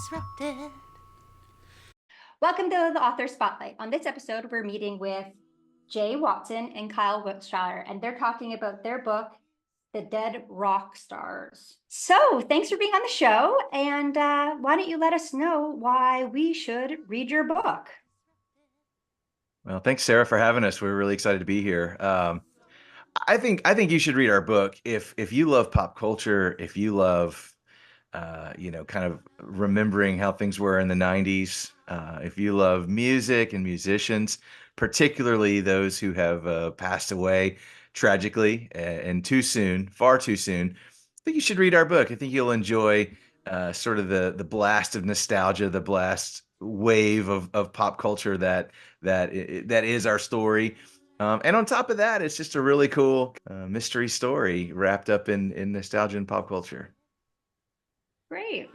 disrupted. Welcome to the Author Spotlight. On this episode, we're meeting with Jay Watson and Kyle Wiltshire, and they're talking about their book, The Dead Rock Stars. So thanks for being on the show, and why don't you let us know why we should read your book? Well, thanks, Sarah, for having us. We're really excited to be here. I think you should read our book if you love pop culture, if you love kind of remembering how things were in the 90s. If you love music and musicians, particularly those who have passed away tragically and too soon, far too soon, I think you should read our book. I think you'll enjoy sort of the blast of nostalgia, the blast wave of pop culture that is our story. And on top of that, it's just a really cool mystery story wrapped up in nostalgia and pop culture. Great.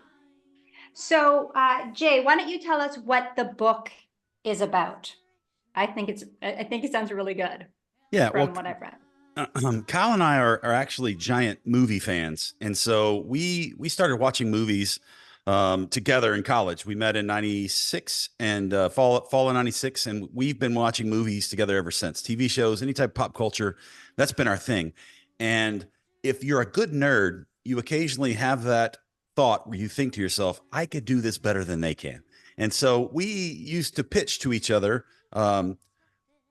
So, Jay, why don't you tell us what the book is about? I think it sounds really good. Yeah, from what I've read. Kyle and I are actually giant movie fans, and so we started watching movies together in college. We met in '96 and fall of '96, and we've been watching movies together ever since. TV shows, any type of pop culture, that's been our thing. And if you're a good nerd, you occasionally have that thought where you think to yourself, I could do this better than they can. And so we used to pitch to each other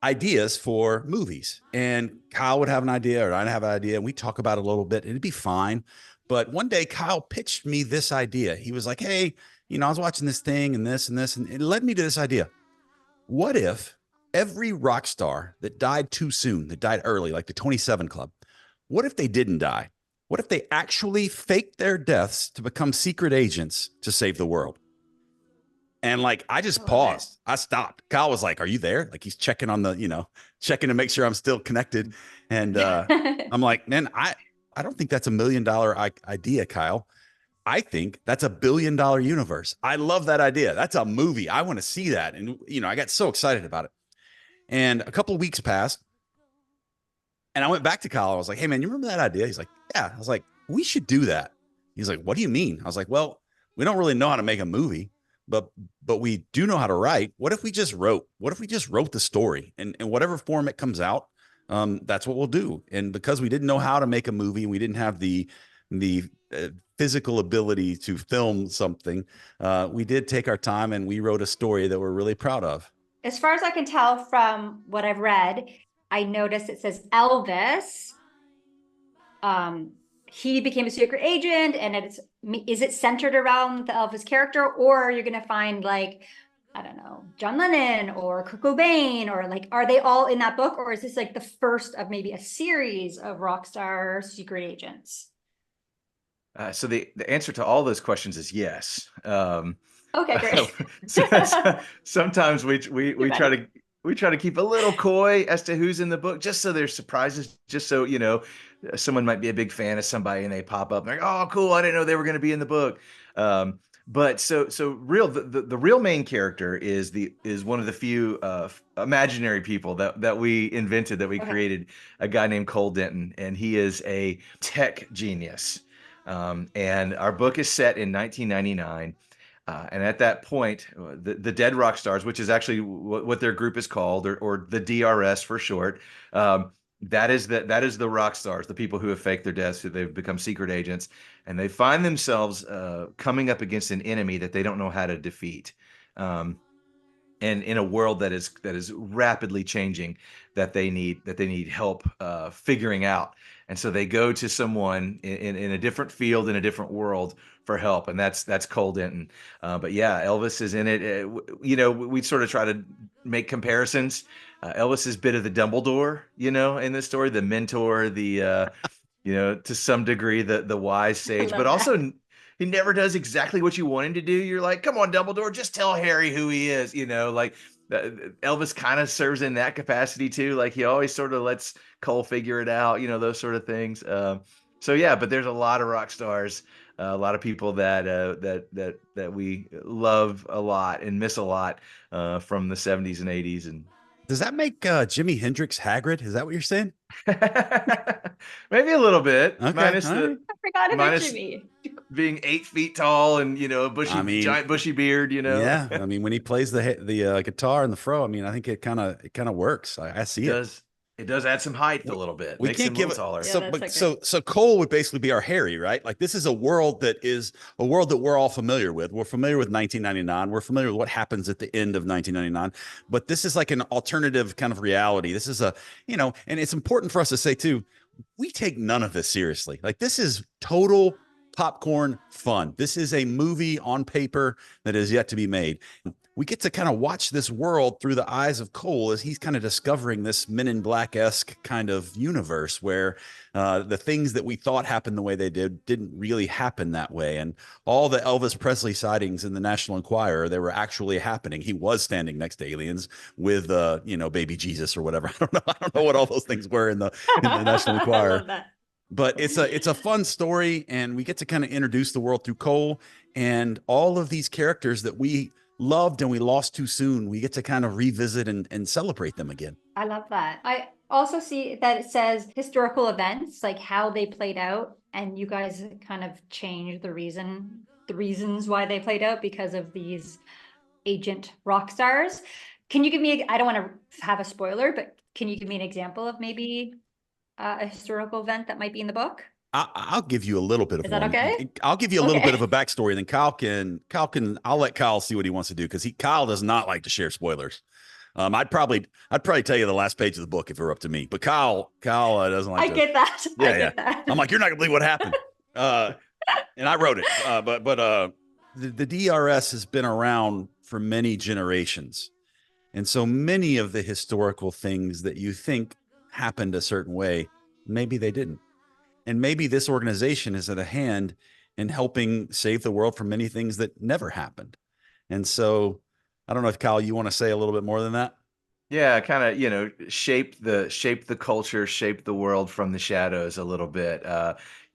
ideas for movies, and Kyle would have an idea or I'd have an idea, and we talk about it a little bit, and it'd be fine. But one day Kyle pitched me this idea. He was like, hey, I was watching this thing and this, and it led me to this idea. What if every rock star that died too soon, that died early, like the 27 Club, what if they didn't die? What if they actually faked their deaths to become secret agents to save the world? And I just paused. I stopped. Kyle was like, are you there? Like he's checking on checking to make sure I'm still connected. And I'm like, man, I don't think that's $1 million idea, Kyle. I think that's $1 billion universe. I love that idea. That's a movie. I want to see that. And, I got so excited about it. And a couple of weeks passed, and I went back to Kyle. I was like, hey, man, you remember that idea? He's like, yeah. I was like, we should do that. He's like, what do you mean? I was like, well, we don't really know how to make a movie, but we do know how to write. What if we just wrote the story, and whatever form it comes out, that's what we'll do. And because we didn't know how to make a movie, and we didn't have the physical ability to film something, we did take our time and we wrote a story that we're really proud of. As far as I can tell from what I've read, I noticed it says Elvis. He became a secret agent, and is it centered around the Elvis character, or are you going to find I don't know, John Lennon or Kurt Cobain, or are they all in that book, or is this the first of maybe a series of rock star secret agents? So the answer to all those questions is yes. Okay, great. Sometimes we try to keep a little coy as to who's in the book, just so there's surprises, just so someone might be a big fan of somebody and they pop up and they're like, oh, cool, I didn't know they were going to be in the book. But the real main character is one of the few imaginary people that we invented, that we created, a guy named Cole Denton, and he is a tech genius. And our book is set in 1999. And at that point, the Dead Rock Stars, which is actually what their group is called, or the DRS for short, that is the rock stars, the people who have faked their deaths, who they've become secret agents, and they find themselves coming up against an enemy that they don't know how to defeat, and in a world that is rapidly changing, that they need help figuring out. And so they go to someone in a different field, in a different world, for help, and that's Cole Denton. But yeah, Elvis is in it. We sort of try to make comparisons. Elvis is a bit of the Dumbledore, in this story, the mentor, the to some degree the wise sage, but also he never does exactly what you want him to do. You're like, come on, Dumbledore, just tell Harry who he is. Elvis kind of serves in that capacity too. He always sort of lets Cole figure it out, those sort of things. So yeah, but there's a lot of rock stars, a lot of people that we love a lot and miss a lot from the 70s and 80s, and Does that make Jimi Hendrix Hagrid? Is that what you're saying? Maybe a little bit, Okay, minus all the right. I forgot about minus Jimmy. being 8 feet tall and I mean, giant bushy beard. yeah. I mean, when he plays the guitar and the fro, I mean, I think it kind of works. I It see it. does. It does add some height a We, little bit. we Makes can't him a give little it. taller. Yeah, So, that's but so great. so Cole would basically be our Harry, right? Like this is a world that we're all familiar with. We're familiar with 1999. We're familiar with what happens at the end of 1999. But this is like an alternative kind of reality. This is and it's important for us to say too, we take none of this seriously. Like this is total popcorn fun. This is a movie on paper that is yet to be made. We get to kind of watch this world through the eyes of Cole as he's kind of discovering this Men in Black-esque kind of universe where the things that we thought happened the way they didn't really happen that way. And all the Elvis Presley sightings in the National Enquirer, they were actually happening. He was standing next to aliens with, baby Jesus or whatever. I don't know what all those things were in the National I Enquirer. love that. But it's a fun story, and we get to kind of introduce the world through Cole and all of these characters that we loved and we lost too soon. We get to kind of revisit and celebrate them again. I love that. I also see that it says historical events, like how they played out, and you guys kind of changed the reasons why they played out because of these agent rock stars. Can you give me, I don't want to have a spoiler, but can you give me an example of maybe a historical event that might be in the book? I'll give you a little bit of Is that one. okay? I'll give you a little Okay. bit of a backstory, then I'll let Kyle see what he wants to do because Kyle does not like to share spoilers. I'd probably tell you the last page of the book if it were up to me, but Kyle doesn't like I to. get that. Yeah, I get that. I'm like, you're not gonna believe what happened. And I wrote it. But the DRS has been around for many generations. And so many of the historical things that you think happened a certain way, maybe they didn't. And maybe this organization is at a hand in helping save the world from many things that never happened. And so I don't know if Kyle, you want to say a little bit more than that? Yeah, kind of, shape the culture, shape the world from the shadows a little bit.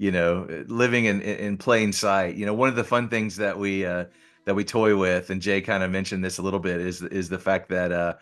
Living in plain sight. One of the fun things that we toy with, and Jay kind of mentioned this a little bit, is the fact that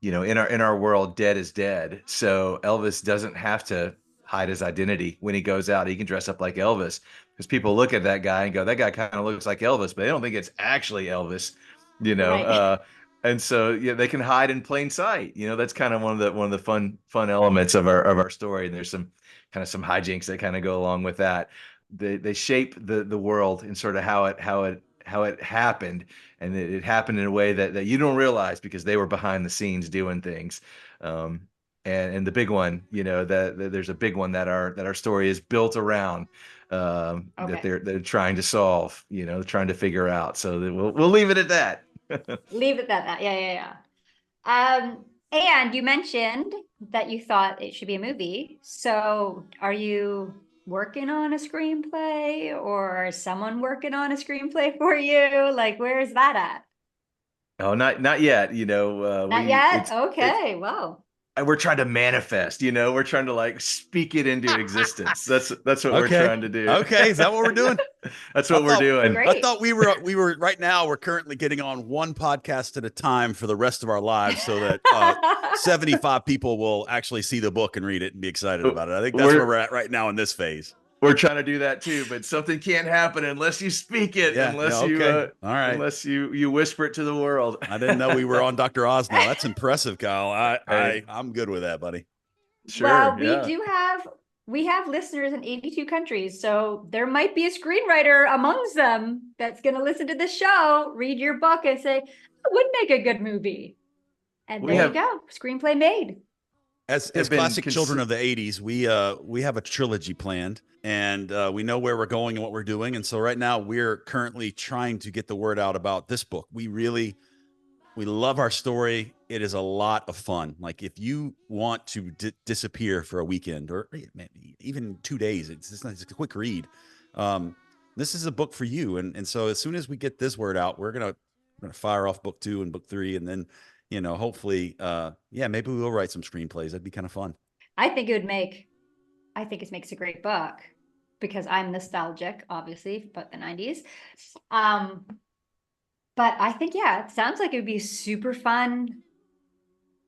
in our world, dead is dead. So Elvis doesn't have to hide his identity when he goes out. He can dress up like Elvis because people look at that guy and go, that guy kind of looks like Elvis, but they don't think it's actually Elvis, you know. Right. And so yeah, they can hide in plain sight. That's kind of one of the fun elements of our story. And there's some hijinks that kind of go along with that. They shape the world and sort of how it happened, and it happened in a way that you don't realize because they were behind the scenes doing things. And the big one, that there's a big one that our story is built around, that Okay. they're trying to solve, trying to figure out. So we'll leave it at that. Leave it at that. Yeah. And you mentioned that you thought it should be a movie. So are you working on a screenplay, or is someone working on a screenplay for you? Like, where is that at? Oh, not yet. Not yet? Okay. Wow. We're trying to manifest. We're trying to like speak it into existence. That's what we're Okay. trying to do. Okay. Is that what we're doing? That's what we're doing. Great. I thought we were right now. We're currently getting on one podcast at a time for the rest of our lives, so that 75 people will actually see the book and read it and be excited about it. I think that's where we're at right now in this phase. We're trying to do that too, but something can't happen unless you speak it, Yeah, unless yeah, you, okay. All right. unless you whisper it to the world. I didn't know we were on Dr. Oz now. That's impressive, Kyle. Hey. I'm good with that, buddy. Sure. Well, Yeah. we have listeners in 82 countries, so there might be a screenwriter amongst them that's going to listen to the show, read your book, and say, "It would make a good movie." And there you go, screenplay made. As classic children of the 80s, we have a trilogy planned, and we know where we're going and what we're doing. And so right now we're currently trying to get the word out about this book. We love our story. It is a lot of fun. Like if you want to disappear for a weekend or even 2 days, it's a quick read. This is a book for you. And so as soon as we get this word out, we're gonna fire off book 2 and book 3, and then hopefully, maybe we'll write some screenplays. That'd be kind of fun. I think it makes a great book because I'm nostalgic, obviously, but the 90s. But I think, it sounds like it would be super fun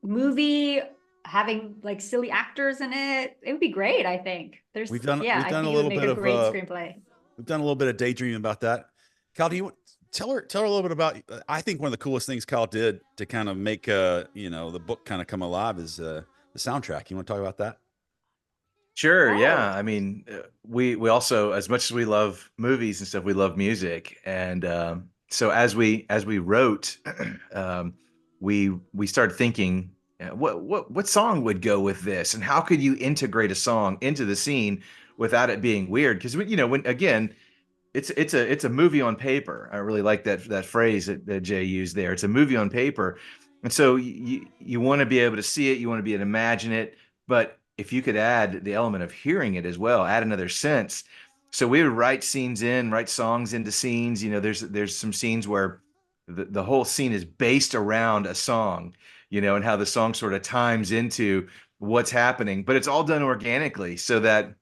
movie having like silly actors in it. It would be great, I think. We've done I a think it would little make bit a of great screenplay. we've done a little bit of daydreaming about that. Kyle, do you want tell her a little bit about I think one of the coolest things Kyle did to kind of make the book kind of come alive is the soundtrack. You want to talk about that? Sure, Oh, yeah. I mean, we also, as much as we love movies and stuff, we love music. And so as we wrote, um, we started thinking, what song would go with this, and how could you integrate a song into the scene without it being weird? Because when again, it's a movie on paper. I really like that phrase that Jay used there. It's a movie on paper, and so you want to be able to see it, you want to be able to imagine it, but if you could add the element of hearing it as well, add another sense. So we would write songs into scenes. There's some scenes where the whole scene is based around a song, and how the song sort of times into what's happening, but it's all done organically so that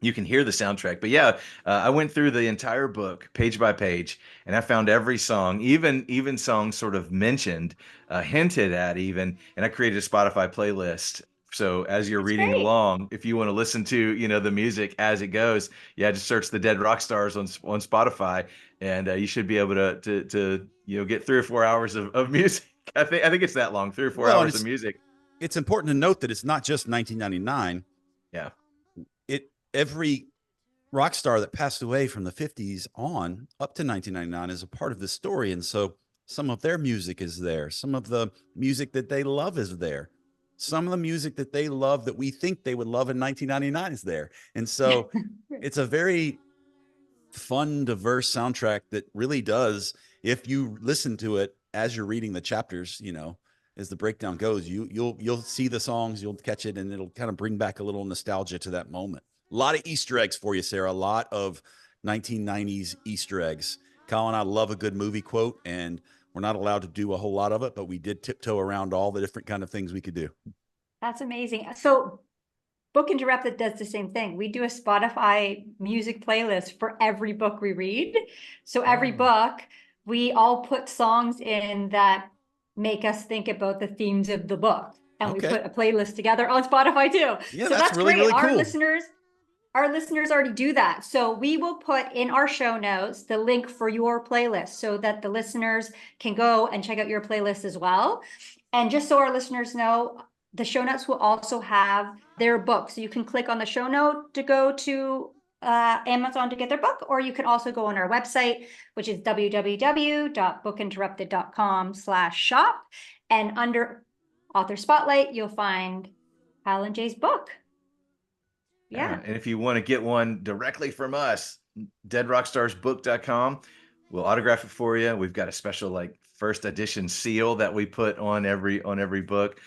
you can hear the soundtrack. But yeah, I went through the entire book page by page, and I found every song, even songs sort of mentioned, hinted at even, and I created a Spotify playlist. So as you're that's reading great. along, if you want to listen to the music as it goes, yeah, just search the Dead Rock Stars on Spotify, and you should be able to get 3 or 4 hours of music. I think it's that long, 3 or 4 Well, and hours of music. it's important to note that it's not just 1999. Yeah. Every rock star that passed away from the 50s on up to 1999 is a part of the story. And so some of their music is there. Some of the music that they love is there. Some of the music that they love that we think they would love in 1999 is there. And so it's a very fun, diverse soundtrack that really does, if you listen to it as you're reading the chapters, as the breakdown goes, you'll see the songs, you'll catch it, and it'll kind of bring back a little nostalgia to that moment. A lot of Easter eggs for you, Sarah. A lot of 1990s Easter eggs. Kyle and I love a good movie quote, and we're not allowed to do a whole lot of it, but we did tiptoe around all the different kind of things we could do. That's amazing. So Book Interrupted does the same thing. We do a Spotify music playlist for every book we read. So every Oh. book, we all put songs in that make us think about the themes of the book. And we Okay. put a playlist together on Spotify too. Yeah, So that's that's really, great. really cool. Our listeners already do that. So we will put in our show notes the link for your playlist so that the listeners can go and check out your playlist as well. And just so our listeners know, the show notes will also have their book. So you can click on the show note to go to Amazon to get their book, or you can also go on our website, which is www.bookinterrupted.com/shop. And under Author Spotlight, you'll find Kyle and Jay's book. Yeah. And if you want to get one directly from us, deadrockstarsbook.com. We'll autograph it for you. We've got a special like first edition seal that we put on every book.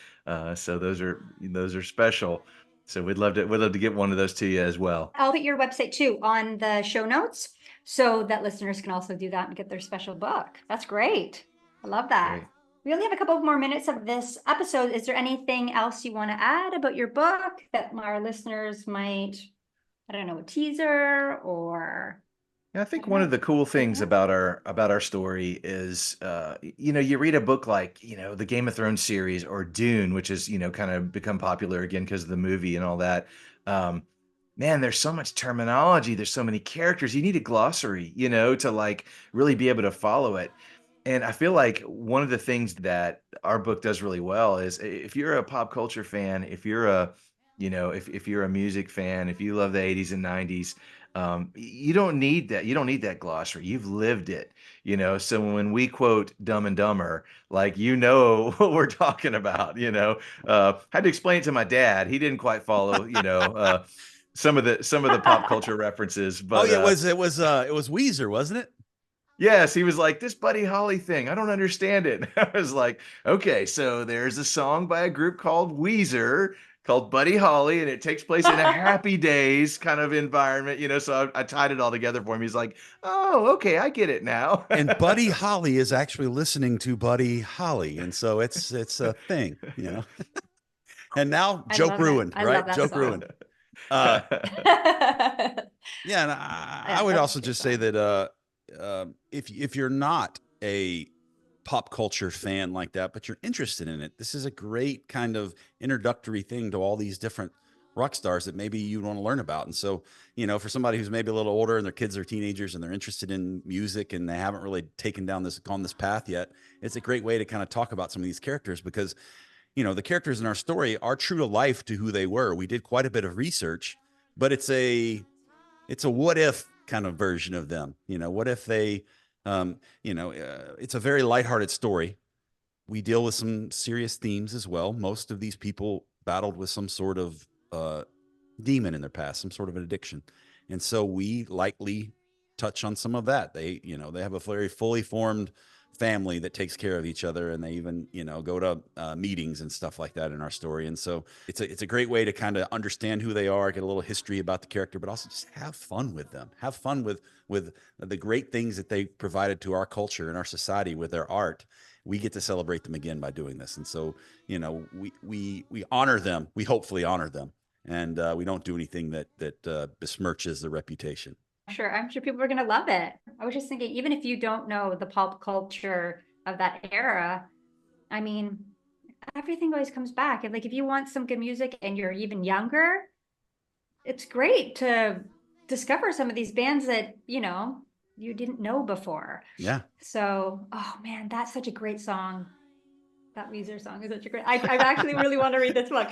So those are special. So we'd love to get one of those to you as well. I'll put your website too on the show notes so that listeners can also do that and get their special book. That's great. I love that. Great. We only have a couple of more minutes of this episode. Is there anything else you want to add about your book that our listeners might, I don't know, a teaser or? Yeah, I think one of the cool things about our story is, you read a book like, the Game of Thrones series or Dune, which is, kind of become popular again because of the movie and all that. Man, there's so much terminology. There's so many characters. You need a glossary, to like really be able to follow it. And I feel like one of the things that our book does really well is if you're a pop culture fan, if you're if you're a music fan, if you love the 80s and 90s, you don't need that. You don't need that glossary. You've lived it, So when we quote Dumb and Dumber, like, what we're talking about, had to explain it to my dad. He didn't quite follow, some of the pop culture references, but yeah, it was Weezer, wasn't it? yes, he was like, this Buddy Holly thing, I don't understand it. I was like, okay, so there's a song by a group called Weezer called Buddy Holly, and it takes place in a Happy Days kind of environment, so I tied it all together for him. He's like, oh, okay, I get it now. And Buddy Holly is actually listening to Buddy Holly. And so it's a thing, And now joke ruined, right? Joke ruined. Yeah, and I would also just say that if you're not a pop culture fan like that, but you're interested in it, this is a great kind of introductory thing to all these different rock stars that maybe you want to learn about. And so, for somebody who's maybe a little older and their kids are teenagers and they're interested in music and they haven't really gone this path yet, it's a great way to kind of talk about some of these characters, because the characters in our story are true to life to who they were. We did quite a bit of research, but it's a what if kind of version of them. What if they, it's a very lighthearted story. We deal with some serious themes as well. Most of these people battled with some sort of demon in their past, some sort of an addiction. And so we likely touch on some of that. They have a very fully formed family that takes care of each other, and they even go to meetings and stuff like that in our story. And so it's a great way to kind of understand who they are, get a little history about the character, but also just have fun with them, have fun with the great things that they provided to our culture and our society with their art. We get to celebrate them again by doing this. And so we honor them, we hopefully honor them, and we don't do anything that besmirches the reputation. I'm sure people are going to love it. I was just thinking, even if you don't know the pop culture of that era, I mean, everything always comes back. And like, if you want some good music and you're even younger, it's great to discover some of these bands that, you didn't know before. Yeah. So, oh man, that's such a great song. That Weezer song is such a great, I actually really want to read this book.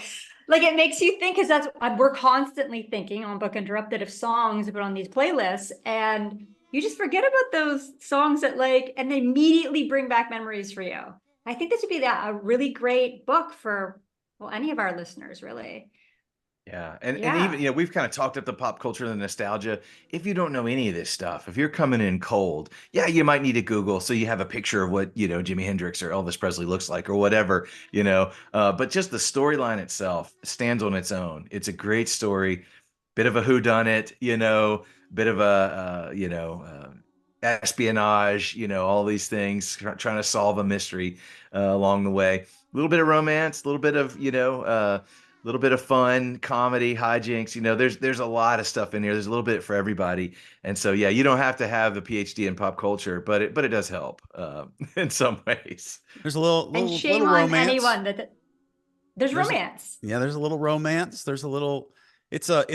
Like, it makes you think, because we're constantly thinking on Book Interrupted of songs to put on these playlists, and you just forget about those songs that and they immediately bring back memories for you. I think this would be a really great book for, any of our listeners, really. Yeah. And even, we've kind of talked up the pop culture and the nostalgia. If you don't know any of this stuff, if you're coming in cold, you might need to Google so you have a picture of what, Jimi Hendrix or Elvis Presley looks like or whatever, but just the storyline itself stands on its own. It's a great story, bit of a whodunit, bit of a, espionage, all these things, trying to solve a mystery along the way. A little bit of romance, a little bit of, little bit of fun, comedy, hijinks. There's a lot of stuff in here. There's a little bit for everybody. And so, you don't have to have a PhD in pop culture, but it does help in some ways. There's a little and shame little on romance. Anyone there's romance. There's a little romance. There's a little, it's a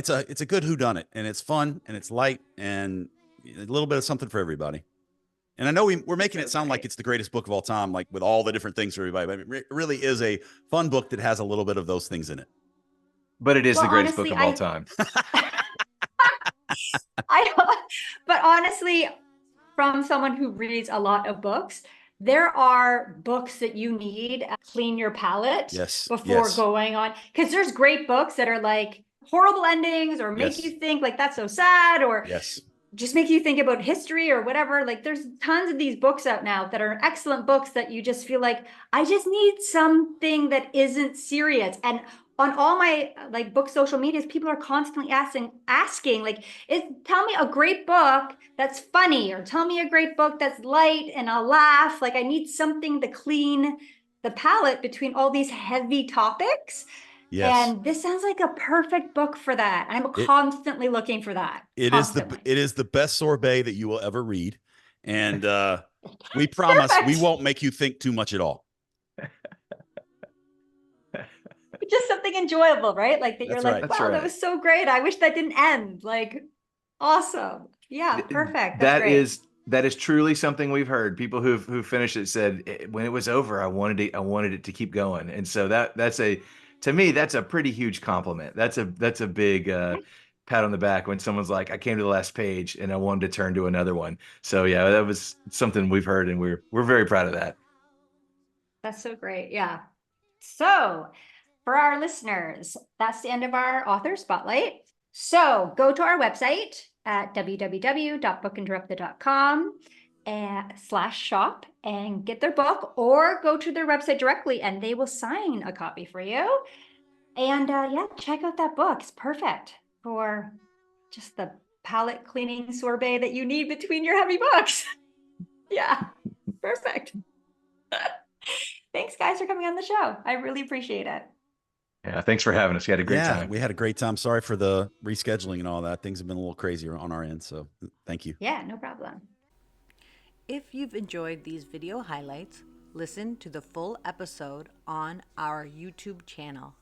good whodunit, and it's fun and it's light and a little bit of something for everybody. And I know we're making it sound like it's the greatest book of all time, like with all the different things for everybody, but it really is a fun book that has a little bit of those things in it. But it is the greatest book of all time. But honestly, from someone who reads a lot of books, there are books that you need to clean your palate before going on. Because there's great books that are like horrible endings or make you think like that's so sad, or just make you think about history or whatever. Like, there's tons of these books out now that are excellent books that you just feel like, I just need something that isn't serious. And on all my book social medias, people are constantly asking like, tell me a great book that's funny, or tell me a great book that's light and I'll laugh. Like, I need something to clean the palette between all these heavy topics. Yes. And this sounds like a perfect book for that. I'm constantly looking for that. It is the best sorbet that you will ever read. And we promise we won't make you think too much at all. Just something enjoyable, right? Like that. You're like, wow, that was so great. I wish that didn't end. Like, awesome. Yeah, perfect. That is truly something we've heard. People who finished it said, when it was over, I wanted it to keep going. And so to me, that's a pretty huge compliment. That's a big pat on the back when someone's like, I came to the last page and I wanted to turn to another one. So yeah, that was something we've heard, and we're very proud of that. That's so great. Yeah. So for our listeners, that's the end of our author spotlight. So go to our website at www.bookinterrupted.com/shop and get their book, or go to their website directly and they will sign a copy for you. And check out that book. It's perfect for just the palette cleaning sorbet that you need between your heavy books. Yeah, perfect. Thanks guys for coming on the show. I really appreciate it. Yeah, thanks for having us. We had a great time. We had a great time. Sorry for the rescheduling and all that. Things have been a little crazy on our end, so thank you. Yeah, no problem. If you've enjoyed these video highlights, Listen to the full episode on our YouTube channel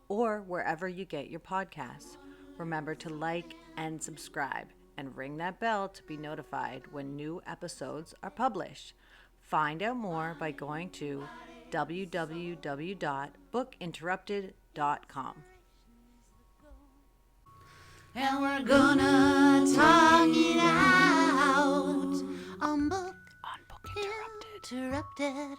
or wherever you get your podcasts. Remember to like and subscribe and ring that bell to be notified when new episodes are published. Find out more by going to www.bookinterrupted.com. And we're gonna talk it out on Book Interrupted.